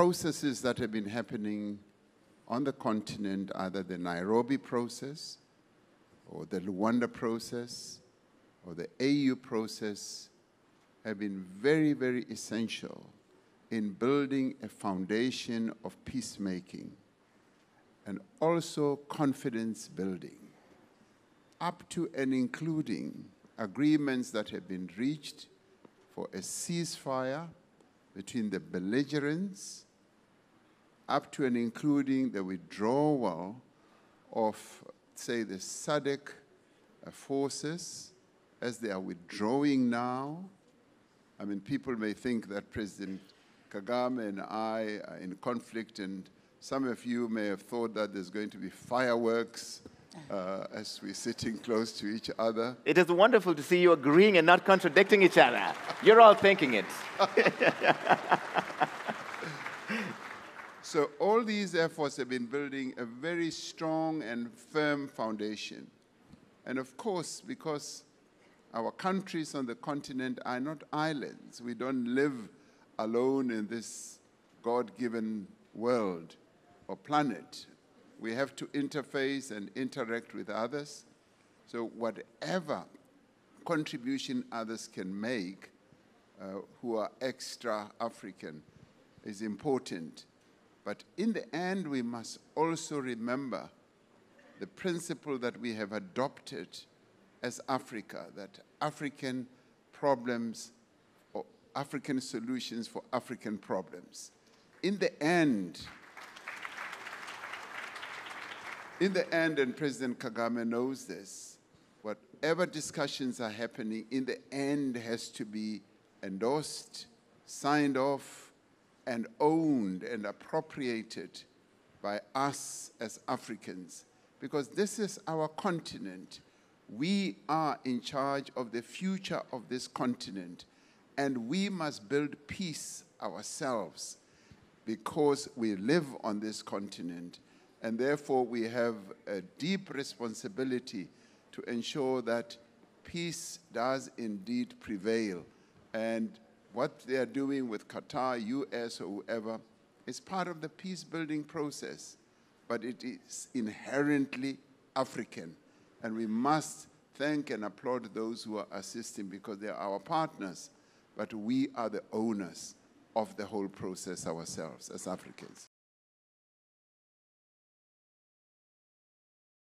processes that have been happening on the continent, either the Nairobi process, or the Luanda process, or the AU process, have been very, very essential in building a foundation of peacemaking and also confidence building, up to and including agreements that have been reached for a ceasefire between the belligerents, up to and including the withdrawal of, say, the SADC forces as they are withdrawing now. I mean, people may think that President Kagame and I are in conflict, and some of you may have thought that there's going to be fireworks as we're sitting close to each other. It is wonderful to see you agreeing and not contradicting each other. You're all thinking it. So all these efforts have been building a very strong and firm foundation. And of course, because our countries on the continent are not islands, we don't live alone in this God-given world or planet. We have to interface and interact with others. So whatever contribution others can make who are extra African is important. But in the end, we must also remember the principle that we have adopted as Africa, that African problems or African solutions for African problems. In the end, and President Kagame knows this, whatever discussions are happening, in the end has to be endorsed, signed off, and owned and appropriated by us as Africans. Because this is our continent. We are in charge of the future of this continent, and we must build peace ourselves because we live on this continent. And therefore, we have a deep responsibility to ensure that peace does indeed prevail. And what they are doing with Qatar, US, or whoever is part of the peace-building process. But it is inherently African. And we must thank and applaud those who are assisting because they are our partners. But we are the owners of the whole process ourselves as Africans.